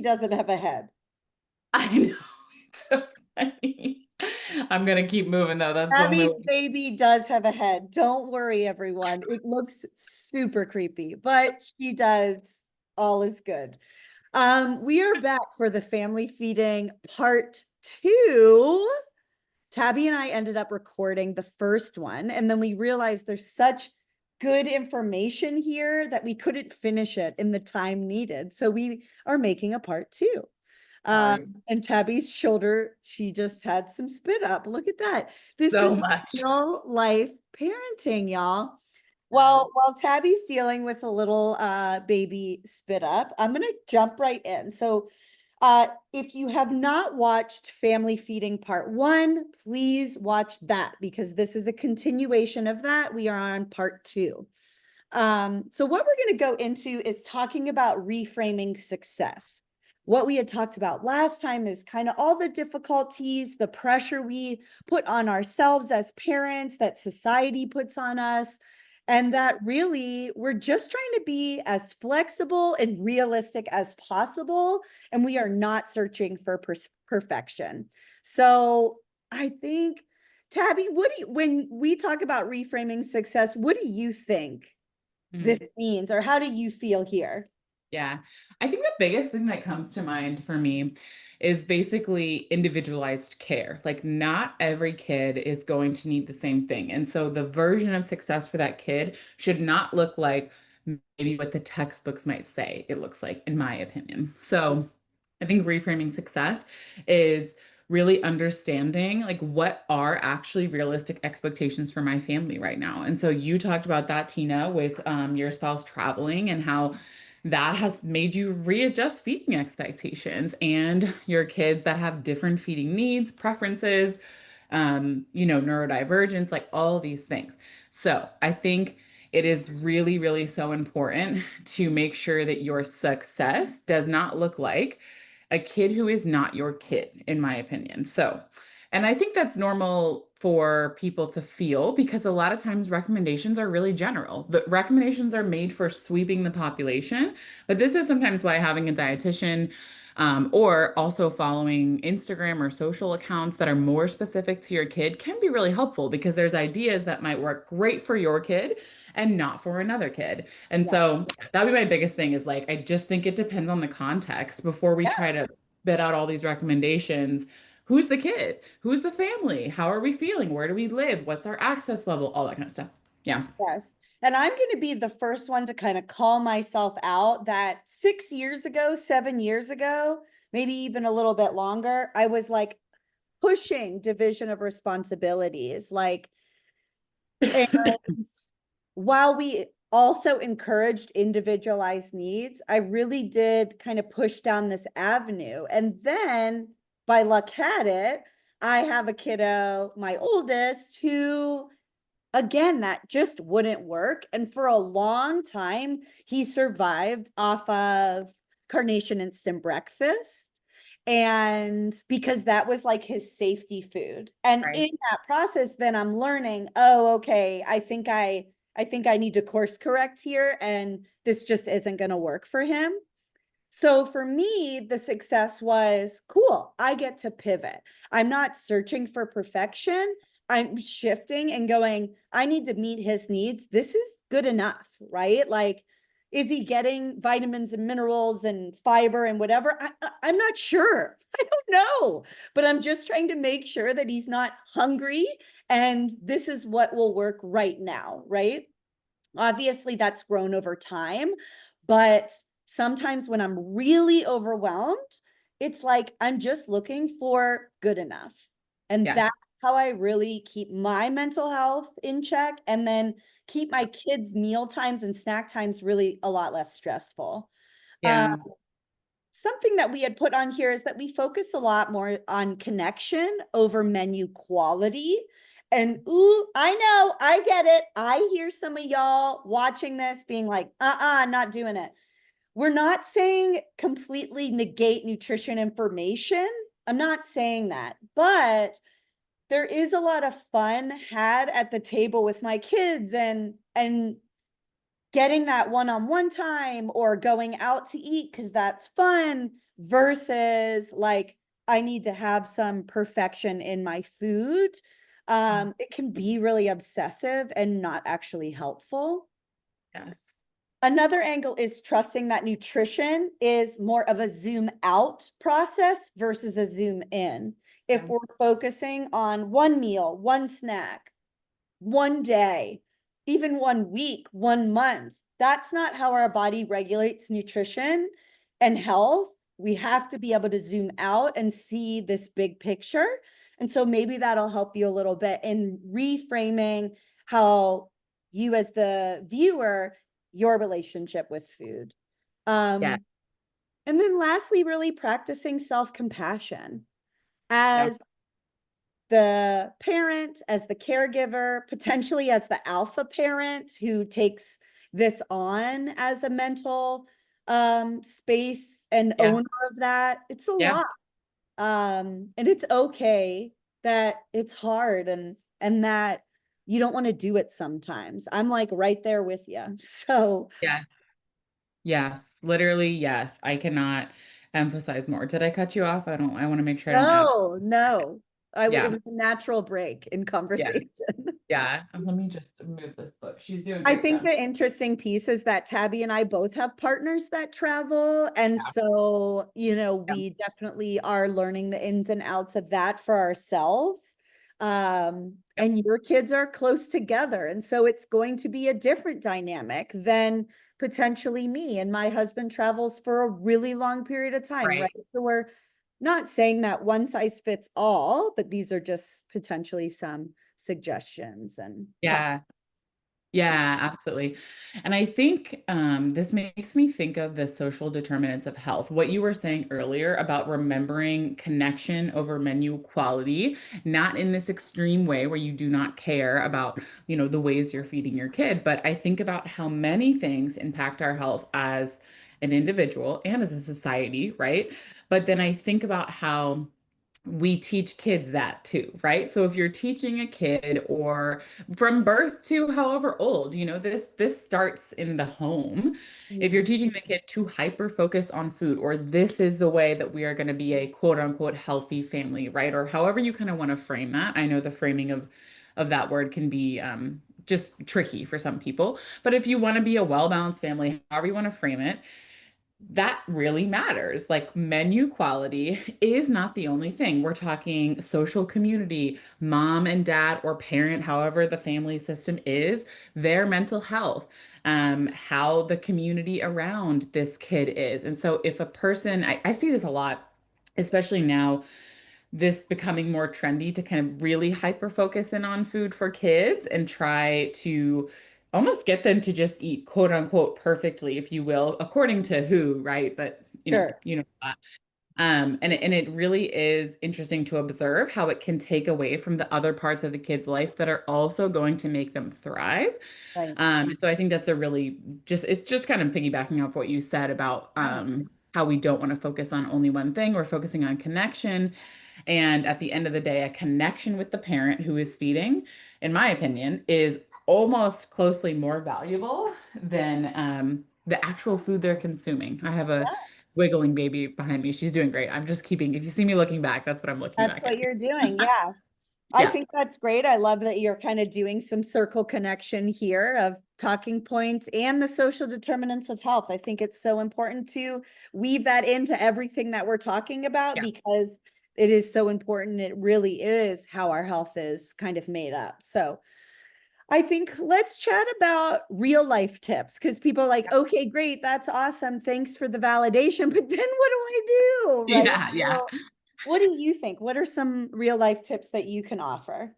she doesn't have a head. I know. It's so funny. I'm gonna keep moving though. That's the only Abby's way. baby does have a head. Don't worry, everyone. It looks super creepy, but she does. All is good. We are back for the family feeding part two. Tabby and I ended up recording the first one, and then we realized there's such good information here that we couldn't finish it in the time needed. So we are making a part two. Sorry. And Tabby's shoulder, she just had some spit up. Look at that. This So is much. real life parenting, y'all. Well, while Tabby's dealing with a little baby spit up, I'm gonna jump right in. So if you have not watched Family Feeding Part One, please watch that because this is a continuation of that. We are on part two. So what we're going to go into is talking about reframing success. What we had talked about last time is kind of all the difficulties, the pressure we put on ourselves as parents, that society puts on us, and that really we're just trying to be as flexible and realistic as possible. And we are not searching for perfection. So I think, Tabby, when we talk about reframing success, what do you think Mhm. this means, or how do you feel here? Yeah. I think the biggest thing that comes to mind for me is basically individualized care. Like, not every kid is going to need the same thing. And so the version of success for that kid should not look like maybe what the textbooks might say it looks like, in my opinion. So I think reframing success is really understanding like what are actually realistic expectations for my family right now. And so you talked about that, Tina, with your spouse traveling and how that has made you readjust feeding expectations and your kids that have different feeding needs, preferences, neurodivergence, like all of these things. So I think it is really, really so important to make sure that your success does not look like a kid who is not your kid, in my opinion. So, and I think that's normal for people to feel because a lot of times recommendations are really general. The recommendations are made for sweeping the population, but this is sometimes why having a dietitian or also following Instagram or social accounts that are more specific to your kid can be really helpful because there's ideas that might work great for your kid and not for another kid. And Yeah. so that would be my biggest thing is like, I just think it depends on the context before we try to spit out all these recommendations. Who's the kid? Who's the family? How are we feeling? Where do we live? What's our access level? All that kind of stuff. Yeah. Yes. And I'm going to be the first one to kind of call myself out that 6 years ago, 7 years ago, maybe even a little bit longer, I was like pushing division of responsibilities. Like, and while we also encouraged individualized needs, I really did kind of push down this avenue. And then by luck had it, I have a kiddo, my oldest, who again, that just wouldn't work. And for a long time, he survived off of Carnation Instant Breakfast. And because that was like his safety food. And Right. in that process, then I'm learning, oh, okay, I think I need to course correct here. And this just isn't going to work for him. So for me, the success was cool. I get to pivot. I'm not searching for perfection. I'm shifting and going, I need to meet his needs. This is good enough, right? Like, is he getting vitamins and minerals and fiber and whatever? I'm not sure. I don't know. But I'm just trying to make sure that he's not hungry. And this is what will work right now, right? Obviously, that's grown over time, but sometimes when I'm really overwhelmed, it's like I'm just looking for good enough. And Yeah. that's how I really keep my mental health in check and then keep my kids' meal times and snack times really a lot less stressful. Uh, Yeah. Something that we had put on here is that we focus a lot more on connection over menu quality. And ooh, I know, I get it. I hear some of y'all watching this being like, not doing it. We're not saying completely negate nutrition information. I'm not saying that, but there is a lot of fun had at the table with my kids and getting that one-on-one time or going out to eat because that's fun versus like, I need to have some perfection in my food. It can be really obsessive and not actually helpful. Yes. Another angle is trusting that nutrition is more of a zoom out process versus a zoom in. If Yeah. we're focusing on one meal, one snack, one day, even 1 week, 1 month, that's not how our body regulates nutrition and health. We have to be able to zoom out and see this big picture. And so maybe that'll help you a little bit in reframing how you, as the viewer, your relationship with food. Yeah. Um, and then lastly, really practicing self-compassion Yep. as the parent, as the caregiver, potentially as the alpha parent who takes this on as a mental space and Yeah. owner of that. It's a Yeah. lot. And it's okay that it's hard and that you don't want to do it sometimes. I'm like right there with you. So Yeah. Yes. Literally, yes. I cannot emphasize more. Did I cut you off? I want to make sure I don't add. no, no. It Yeah. was a natural break in Yeah. conversation. Yeah. Let me just move this book. She's doing I great think job. the interesting piece is that Tabby and I both have partners that travel. And Yeah. so, Yeah. we definitely are learning the ins and outs of that for ourselves. Yep. And your kids are close together. And so it's going to be a different dynamic than potentially me. And my husband travels for a really long period of time, right? Right. So we're not saying that one size fits all, but these are just potentially some suggestions and talk. Yeah. Yeah, absolutely. And I think this makes me think of the social determinants of health. What you were saying earlier about remembering connection over menu quality, not in this extreme way where you do not care about, the ways you're feeding your kid, but I think about how many things impact our health as an individual and as a society, right? But then I think about how we teach kids that too, right? So if you're teaching a kid or from birth to however old, this starts in the home. If you're Mhm. teaching the kid to hyper focus on food, or this is the way that we are going to be a quote unquote healthy family, right? Or however you kind of want to frame that. I know the framing of that word can be just tricky for some people, but if you want to be a well-balanced family, however you want to frame it, that really matters. Like menu quality is not the only thing. We're talking social community, mom and dad or parent, however the family system is, their mental health, how the community around this kid is. And so if a person, I see this a lot, especially now, this becoming more trendy to kind of really hyper focus in on food for kids and try to almost get them to just eat quote unquote perfectly, if you will, according to who, right? But Sure. and it really is interesting to observe how it can take away from the other parts of the kid's life that are also going to make them thrive. Right. And so I think that's a really it's just kind of piggybacking off what you said about Yeah. how we don't want to focus on only one thing. We're focusing on connection. And at the end of the day, a connection with the parent who is feeding, in my opinion, is almost closely more valuable than the actual food they're consuming. I have a wiggling baby behind me. She's doing great. I'm just keeping, if you see me looking back, that's what I'm looking That's back what at. you're doing. Yeah. I Yeah. think that's great. I love that you're kind of doing some circle connection here of talking points and the social determinants of health. I think it's so important to weave that into everything that we're talking about Yeah. because it is so important. It really is how our health is kind of made up. So I think let's chat about real life tips because people are like, okay, great, that's awesome. Thanks for the validation. But then what do I do? Right. Yeah. Yeah. So, what do you think? What are some real life tips that you can offer?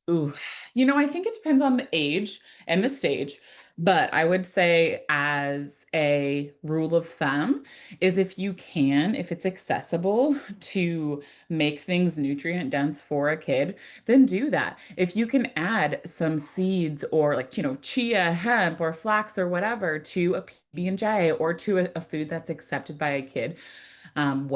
Ooh, I think it depends on the age and the stage, but I would say as a rule of thumb is if it's accessible to make things nutrient dense for a kid, then do that. If you can add some seeds or like, chia, hemp or flax or whatever to a PB&J or to a food that's accepted by a kid, and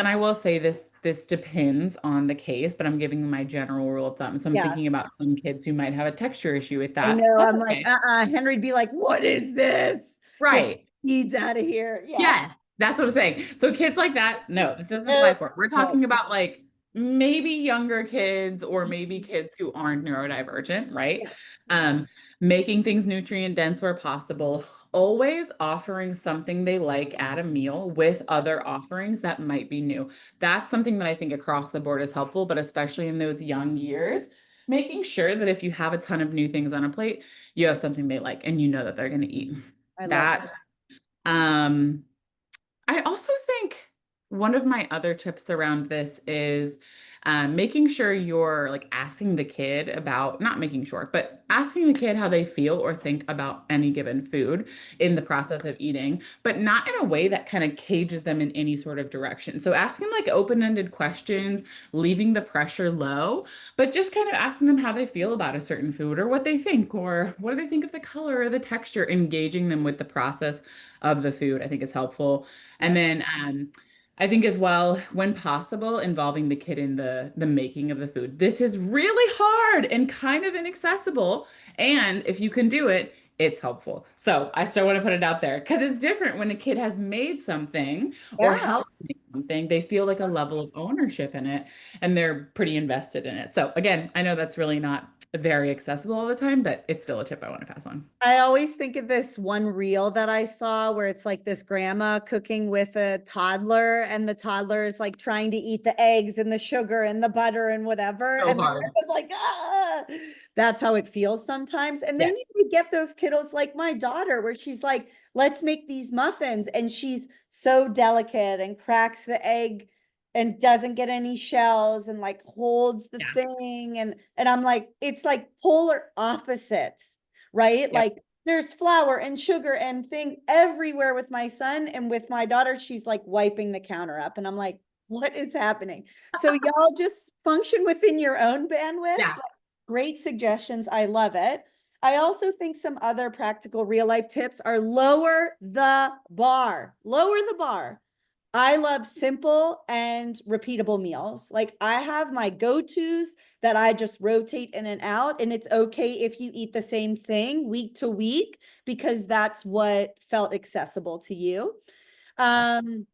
I will say this depends on the case, but I'm giving you my general rule of thumb. So I'm Yeah, thinking about some kids who might have a texture issue with I that. know. That's I'm like, okay. Henry'd be like, what is this? Get Right. the seeds out of here. Yeah. Yeah. That's what I'm saying. So kids like that, no, this doesn't apply Nope. for. We're Nope. talking about like maybe younger kids or maybe kids who aren't neurodivergent, right? Yeah, Um, Making things nutrient dense where possible, always offering something they like at a meal with other offerings that might be new. That's something that I think across the board is helpful, but especially in those young years, making sure that if you have a ton of new things on a plate, you have something they like and you know that they're going to eat. I love That um I also think one of my other tips around this is making sure you're like asking the kid about, not making sure, but asking the kid how they feel or think about any given food in the process of eating, but not in a way that kind of cages them in any sort of direction. So asking like open-ended questions, leaving the pressure low, but just kind of asking them how they feel about a certain food or what they think, or what do they think of the color or the texture, engaging them with the process of the food, I think is helpful. And it. then I think as well, when possible, involving the kid in the making of the food. This is really hard and kind of inaccessible. And if you can do it, it's helpful. So I still want to put it out there because it's different when a kid has made something or Yeah. helped make something. They feel like a level of ownership in it and they're pretty invested in it. So again, I know that's really not very accessible all the time, but it's still a tip I want to pass on. I always think of this one reel that I saw where it's like this grandma cooking with a toddler, and the toddler is like trying to eat the eggs and the sugar and the butter and whatever. So And the hard. grandma's like, ah, that's how it feels sometimes. And Yeah. then you get those kiddos like my daughter, where she's like, let's make these muffins. And she's so delicate and cracks the egg and doesn't get any shells and like holds the Yeah. thing. And I'm like, it's like polar opposites, right? Yep. Like there's flour and sugar and thing everywhere with my son, and with my daughter, she's like wiping the counter up. And I'm like, what is happening? So y'all just function within your own bandwidth, Yeah. but great suggestions. I love it. I also think some other practical real life tips are lower the bar. Lower the bar. I love simple and repeatable meals. Like I have my go-tos that I just rotate in and out, and it's okay if you eat the same thing week to week because that's what felt accessible to you. Yeah. Um,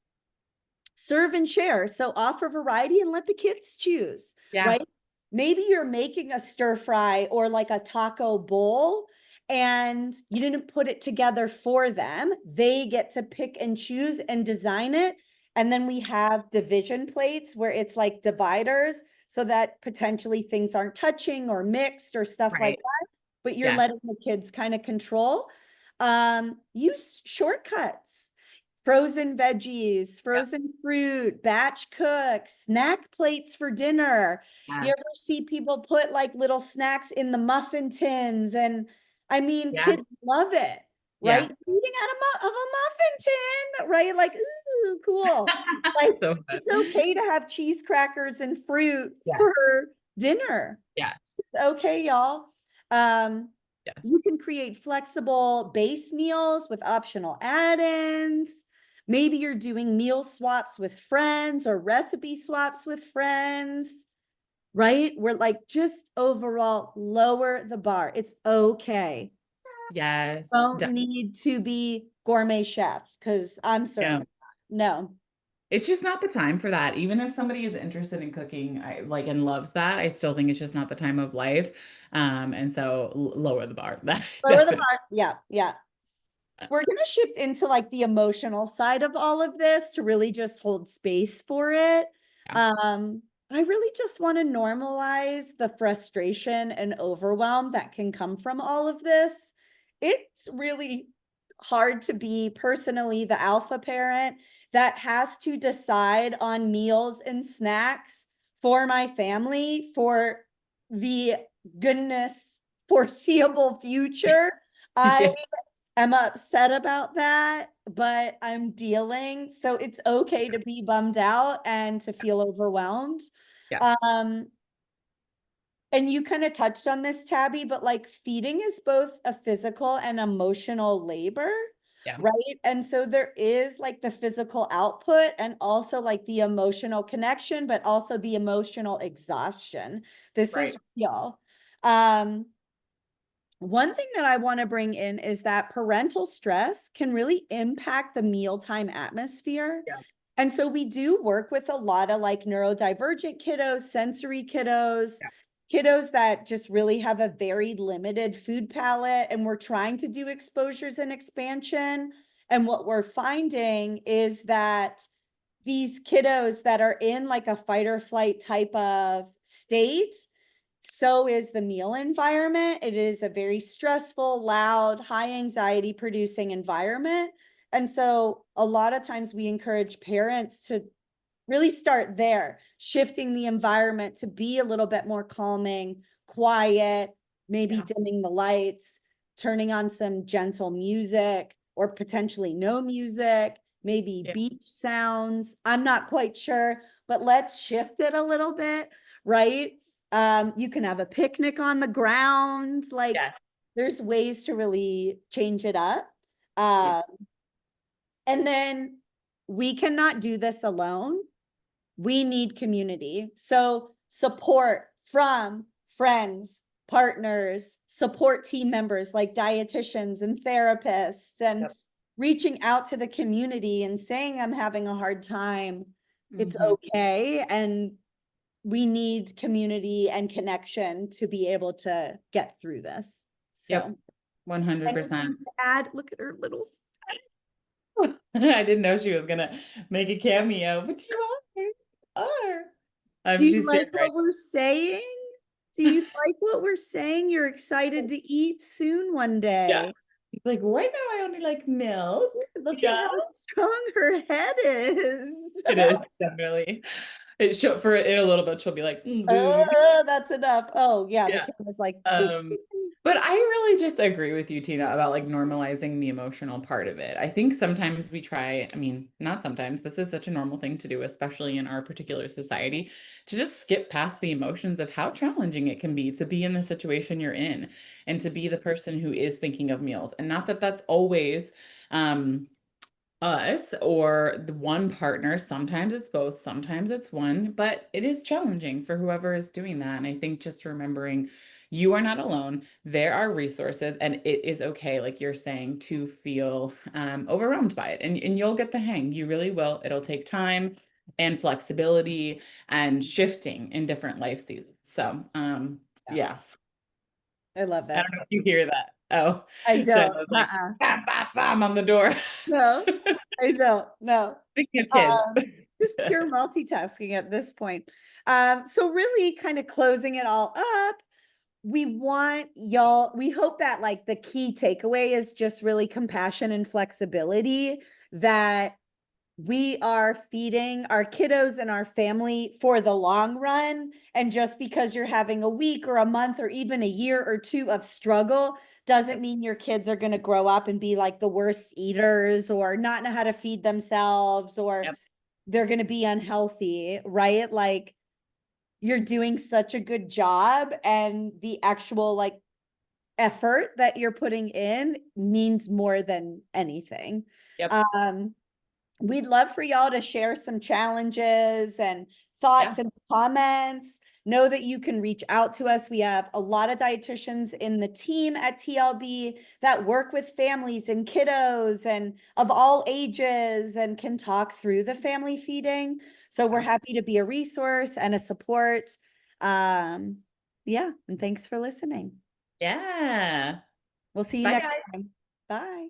Serve and share. So offer variety and let the kids choose, Yeah. right? Maybe you're making a stir fry or like a taco bowl and you didn't put it together for them. They get to pick and choose and design it. And then we have division plates where it's like dividers so that potentially things aren't touching or mixed or stuff like Right. that, but you're Yeah. letting the kids kind of control. Use shortcuts, frozen veggies, Yep. frozen fruit, batch cook, snack plates for dinner. You Yeah. ever see people put like little snacks in the muffin tins? And I mean, Yeah. kids love it, right? Yeah. Eating out of a muffin tin, right? Like, ooh, cool. Like, So it's fun. okay to have cheese crackers and fruit Yeah. for dinner. Yes. It's okay, y'all. Um, Yes. you can create flexible base meals with optional add-ins. Maybe you're doing meal swaps with friends or recipe swaps with friends, right? We're like, just overall lower the bar. It's okay. Yes. Don't need to be gourmet chefs because I'm Yeah. certainly not. No. It's just not the time for that. Even if somebody is interested in cooking, I like and loves that, I still think it's just not the time of life. And so lower the bar. That Lower the definitely. bar. Yeah, yeah. We're going to shift into like the emotional side of all of this to really just hold space for it. Yeah. Um, I really just want to normalize the frustration and overwhelm that can come from all of this. It's really hard to be personally the alpha parent that has to decide on meals and snacks for my family for the goodness foreseeable future. I Yeah. am upset about that, but I'm dealing. So it's okay to be bummed out and to feel overwhelmed. Yeah. Um, and you kind of touched on this, Tabby, but like feeding is both a physical and emotional labor, Yeah. right? And so there is like the physical output and also like the emotional connection, but also the emotional exhaustion. This is Right. real. Um, One thing that I want to bring in is that parental stress can really impact the mealtime atmosphere. Yeah. And so we do work with a lot of like neurodivergent kiddos, sensory kiddos, Yeah. kiddos that just really have a very limited food palette. And we're trying to do exposures and expansion. And what we're finding is that these kiddos that are in like a fight or flight type of state, so is the meal environment. It is a very stressful, loud, high anxiety producing environment. And so a lot of times we encourage parents to really start there, shifting the environment to be a little bit more calming, quiet, maybe Yeah. dimming the lights, turning on some gentle music or potentially no music, maybe Yeah. beach sounds. I'm not quite sure, but let's shift it a little bit, right? You can have a picnic on the ground. Like Yeah. there's ways to really change it up. Yeah. Uh, and then we cannot do this alone. We need community. So support from friends, partners, support team members like dietitians and therapists, and Yep. reaching out to the community and saying, I'm having a hard time. It's Mhm. okay. And we need community and connection to be able to get through this. Yep. So, anything 100%. to add? Look at her little. I didn't know she was gonna make a cameo, but you are. Do you She's like sitting right. what we're saying? Do you like what we're saying? You're excited to eat soon one Yeah. day. He's like, right now I only like milk. Look at Yeah, how strong her head is. it is definitely. It show for in a little bit she'll be like, boo. That's enough. Oh, yeah, the Yeah. camera's like, boop. Um, but I really just agree with you, Tina, about like normalizing the emotional part of it. I think sometimes we try, I mean, not sometimes, this is such a normal thing to do, especially in our particular society, to just skip past the emotions of how challenging it can be to be in the situation you're in and to be the person who is thinking of meals. And not that that's always us or the one partner. Sometimes it's both, sometimes it's one, but it is challenging for whoever is doing that. And I think just remembering you are not alone. There are resources, and it is okay, like you're saying, to feel overwhelmed by it. And you'll get the hang. You really will. It'll take time and flexibility and shifting in different life seasons. So, Yeah, yeah. I love I it. don't know if you hear that. Oh, I don't. Shannon's like, bam, bam, bam on the door. No, I don't. No. Speaking of kids. Um, just pure multitasking at this point. So really kind of closing it all up, we want y'all, we hope that like the key takeaway is just really compassion and flexibility, that we are feeding our kiddos and our family for the long run. And just because you're having a week or a month or even a year or two of struggle doesn't mean your kids are going to grow up and be like the worst eaters or not know how to feed themselves or Yep. they're going to be unhealthy, right? Like you're doing such a good job, and the actual like effort that you're putting in means more than anything. Yep. Um, we'd love for y'all to share some challenges and thoughts Yeah. and comments. Know that you can reach out to us. We have a lot of dietitians in the team at TLB that work with families and kiddos and of all ages and can talk through the family feeding. So we're happy to be a resource and a support. Um, yeah, and thanks for listening. Yeah. We'll see you Bye, next guys. time. Bye.